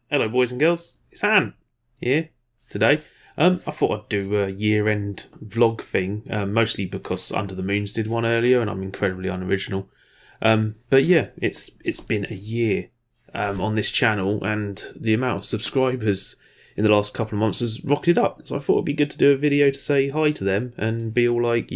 Hello, boys and girls. It's Anne here today. I thought I'd do a year-end vlog thing, mostly because Under the Moons did one earlier, and I'm incredibly unoriginal. But yeah, it's been a year on this channel, and the amount of subscribers in the last couple of months has rocketed up. So I thought it'd be good to do a video to say hi to them and be all like,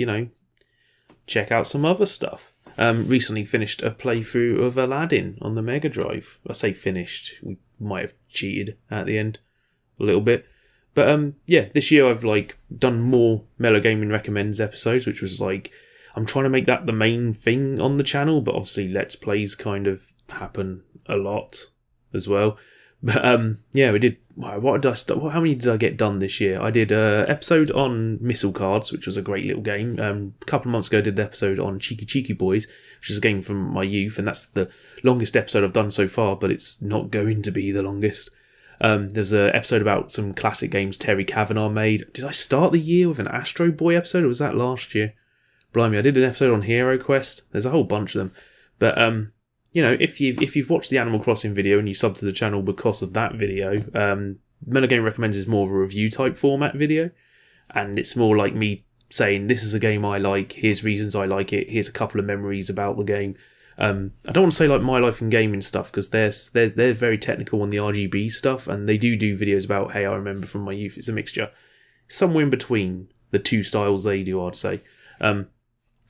check out some other stuff. Recently finished a playthrough of Aladdin on the Mega Drive. I say finished, we might have cheated at the end a little bit. But this year I've done more Mellow Gaming Recommends episodes, which was I'm trying to make that the main thing on the channel, but obviously Let's Plays kind of happen a lot as well. But we did. What did I start? How many did I get done this year? I did an episode on Missile Cards, which was a great little game. A couple of months ago, I did an episode on Cheeky Boys, which is a game from my youth, and that's the longest episode I've done so far. But it's not going to be the longest. There's an episode about some classic games Terry Kavanagh made. Did I start the year with an Astro Boy episode, or was that last year? Blimey, I did an episode on Hero Quest. There's a whole bunch of them. But if you've watched the Animal Crossing video and you subbed to the channel because of that video, Mellow Game Recommends is more of a review type format video, and it's more like me saying this is a game I like, here's reasons I like it, here's a couple of memories about the game. I don't want to say like my life in gaming stuff, because they're very technical on the RGB stuff, and they do videos about, hey, I remember from my youth. It's a mixture, somewhere in between the two styles they do, I'd say.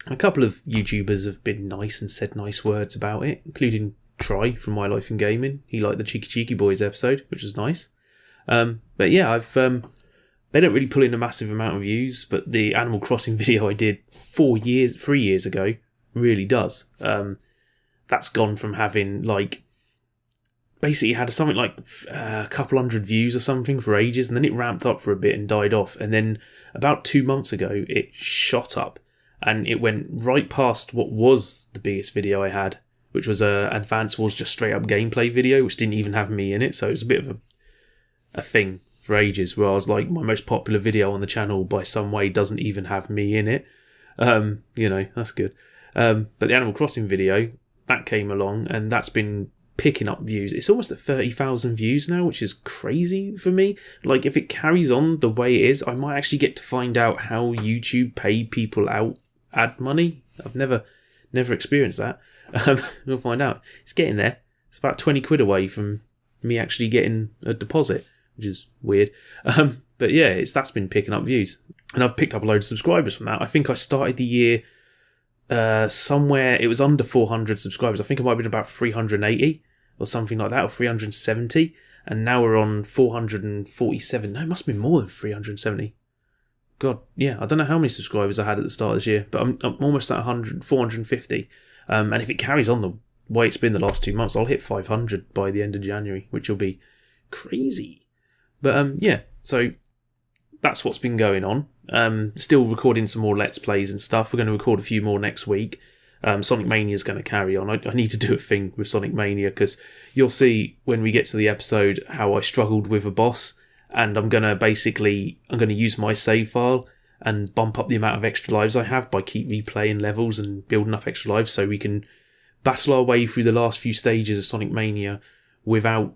A couple of YouTubers have been nice and said nice words about it, including Try from My Life in Gaming. He liked the Cheeky Boys episode, which was nice. But yeah, they don't really pull in a massive amount of views, but the Animal Crossing video I did 3 years ago really does. That's gone from having basically had something like a couple hundred views or something for ages, and then it ramped up for a bit and died off, and then about 2 months ago it shot up, and it went right past what was the biggest video I had, which was a Advance Wars just straight up gameplay video, which didn't even have me in it. So it was a bit of a thing for ages, where I was like, my most popular video on the channel by some way doesn't even have me in it. That's good. But the Animal Crossing video, that came along, and that's been picking up views. It's almost at 30,000 views now, which is crazy for me. If it carries on the way it is, I might actually get to find out how YouTube pay people out ad money. I've never experienced that. We'll find out. It's getting there. It's about 20 quid away from me actually getting a deposit, which is weird. But yeah, that's been picking up views, and I've picked up a load of subscribers from that. I think I started the year somewhere, it was under 400 subscribers. I think it might have been about 380 or something like that, or 370, and now we're on 447. No, it must have been more than 370. God, yeah, I don't know how many subscribers I had at the start of this year, but I'm almost at 450. And if it carries on the way it's been the last 2 months, I'll hit 500 by the end of January, which will be crazy. But so that's what's been going on. Still recording some more Let's Plays and stuff. We're going to record a few more next week. Sonic Mania is going to carry on. I need to do a thing with Sonic Mania, because you'll see when we get to the episode how I struggled with a boss, and I'm going to use my save file and bump up the amount of extra lives I have by keep replaying levels and building up extra lives, so we can battle our way through the last few stages of Sonic Mania without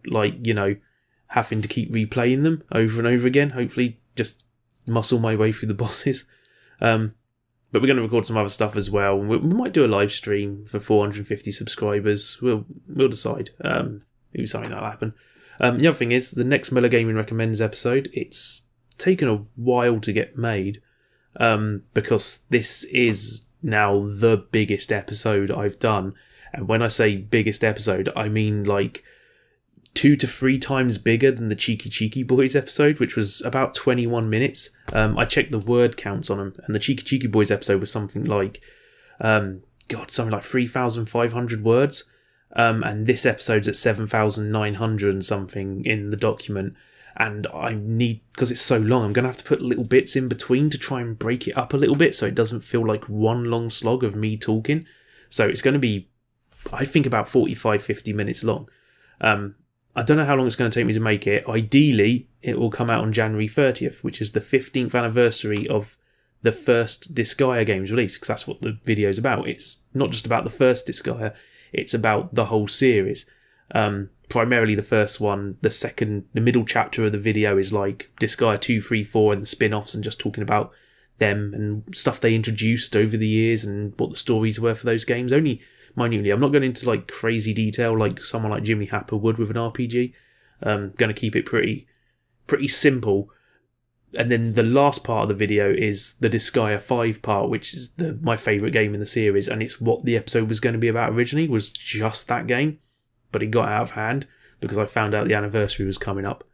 having to keep replaying them over and over again. Hopefully just muscle my way through the bosses. But we're going to record some other stuff as well. We might do a live stream for 450 subscribers. We'll decide. Maybe something that'll happen. The other thing is, the next Mellow Gaming Recommends episode, it's taken a while to get made, because this is now the biggest episode I've done. And when I say biggest episode, I mean 2 to 3 times bigger than the Cheeky Boys episode, which was about 21 minutes. I checked the word counts on them, and the Cheeky Boys episode was something like 3,500 words. And this episode's at 7,900 and something in the document. And because it's so long, I'm going to have to put little bits in between to try and break it up a little bit so it doesn't feel like one long slog of me talking. So it's going to be, I think, about 45-50 minutes long. I don't know how long it's going to take me to make it. Ideally, it will come out on January 30th, which is the 15th anniversary of the first Disgaea game's release, because that's what the video's about. It's not just about the first Disgaea, it's about the whole series. primarily the first one. The middle chapter of the video is like Disgaea 2, 3, 4 and the spin-offs, and just talking about them and stuff they introduced over the years and what the stories were for those games. Only minutely. I'm not going into like crazy detail like someone like Jimmy Happer would with an RPG. Going to keep it pretty simple. And then the last part of the video is the Disgaea 5 part, which is my favourite game in the series, and it's what the episode was going to be about originally, was just that game. But it got out of hand because I found out the anniversary was coming up.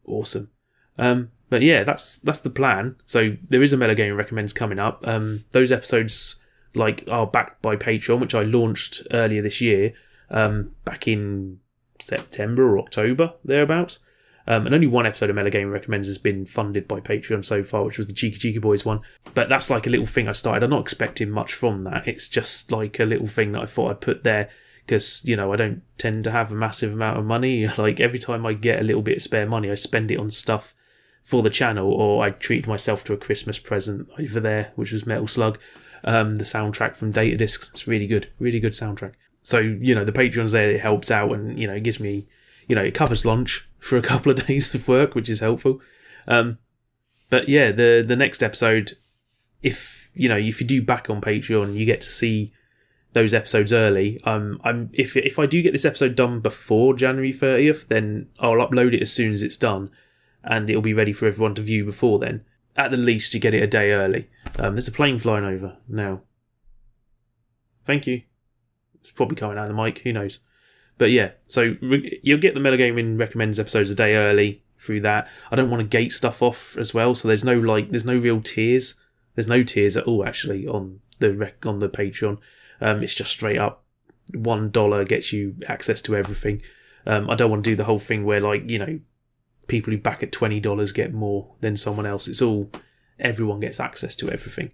Awesome. But yeah, that's the plan. So there is a Mellow Gaming Recommends coming up. Those episodes are backed by Patreon, which I launched earlier this year, back in September or October, thereabouts. And only one episode of Mellow Gaming Recommends has been funded by Patreon so far, which was the Cheeky Boys one. But that's like a little thing I started. I'm not expecting much from that. It's just like a little thing that I thought I'd put there because, I don't tend to have a massive amount of money. Like every time I get a little bit of spare money, I spend it on stuff for the channel, or I treat myself to a Christmas present over there, which was Metal Slug, the soundtrack from Data Discs. It's really good soundtrack. So, the Patreon's there, it helps out, and, it gives me, it covers lunch for a couple of days of work, which is helpful. But yeah, the next episode, if you do back on Patreon, you get to see those episodes early. If I do get this episode done before January 30th, then I'll upload it as soon as it's done, and it'll be ready for everyone to view before then. At the least, you get it a day early. There's a plane flying over now. Thank you. It's probably coming out of the mic, who knows. But yeah, so you'll get the Mellow Gaming Recommends episodes a day early through that. I don't want to gate stuff off as well, so there's no real tiers. There's no tiers at all actually on the Patreon. It's just straight up $1 gets you access to everything. I don't want to do the whole thing where people who back at $20 get more than someone else. It's all, everyone gets access to everything.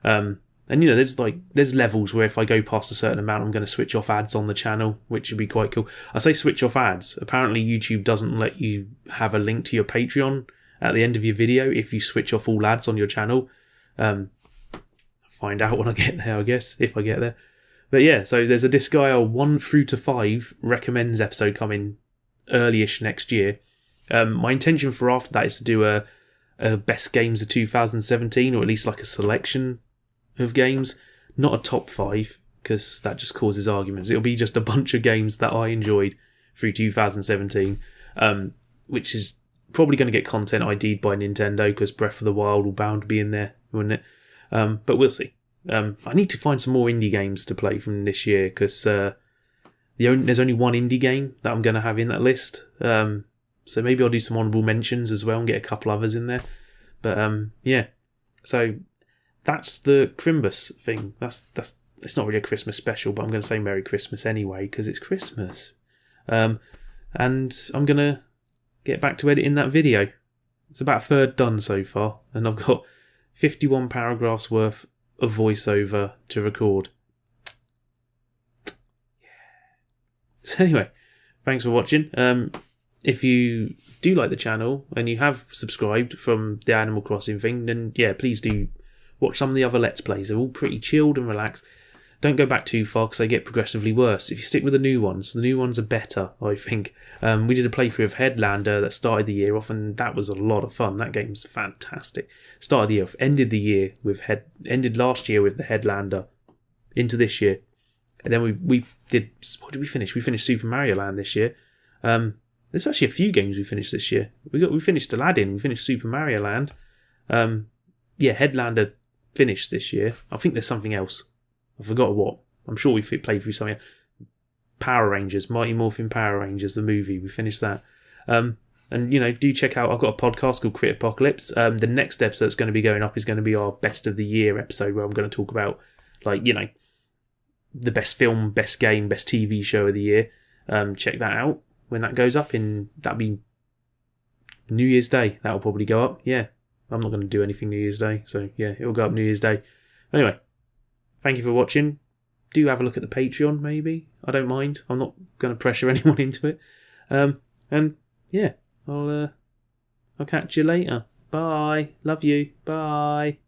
And there's levels where if I go past a certain amount, I'm going to switch off ads on the channel, which would be quite cool. I say switch off ads. Apparently YouTube doesn't let you have a link to your Patreon at the end of your video if you switch off all ads on your channel. Find out when I get there, I guess, if I get there. But yeah, so there's a Disgaea 1 through to 5 recommends episode coming early-ish next year. My intention for after that is to do a best games of 2017, or at least like a selection of games, not a top 5, because that just causes arguments. It'll be just a bunch of games that I enjoyed through 2017, which is probably going to get content ID'd by Nintendo, because Breath of the Wild will bound to be in there, wouldn't it? But we'll see. I need to find some more indie games to play from this year, because there's only one indie game that I'm going to have in that list. So maybe I'll do some honourable mentions as well and get a couple others in there. But yeah, so that's the Crimbus thing. That's it's not really a Christmas special, but I'm going to say Merry Christmas anyway because it's Christmas. And I'm going to get back to editing that video. It's about a third done so far, and I've got 51 paragraphs worth of voiceover to record. So anyway, thanks for watching. If you do like the channel and you have subscribed from the Animal Crossing thing, then yeah, please do watch some of the other Let's Plays. They're all pretty chilled and relaxed. Don't go back too far because they get progressively worse. If you stick with the new ones are better, I think. We did a playthrough of Headlander that started the year off, and that was a lot of fun. That game's fantastic. Started the year off, ended last year with the Headlander into this year. And then we did, what did we finish? We finished Super Mario Land this year. There's actually a few games we finished this year. We finished Aladdin, we finished Super Mario Land. Yeah, Headlander finished this year. I think there's something else. I forgot what. I'm sure we played through something. Power Rangers, Mighty Morphin Power Rangers, the movie. We finished that. And, do check out, I've got a podcast called Crit Apocalypse. The next episode that's going to be going up is going to be our Best of the Year episode, where I'm going to talk about, the best film, best game, best TV show of the year. Check that out when that goes up. That'll be New Year's Day. That'll probably go up. Yeah. I'm not going to do anything New Year's Day. So, yeah, it'll go up New Year's Day. Anyway. Thank you for watching. Do have a look at the Patreon, maybe. I don't mind. I'm not going to pressure anyone into it. And yeah, I'll catch you later. Bye. Love you. Bye.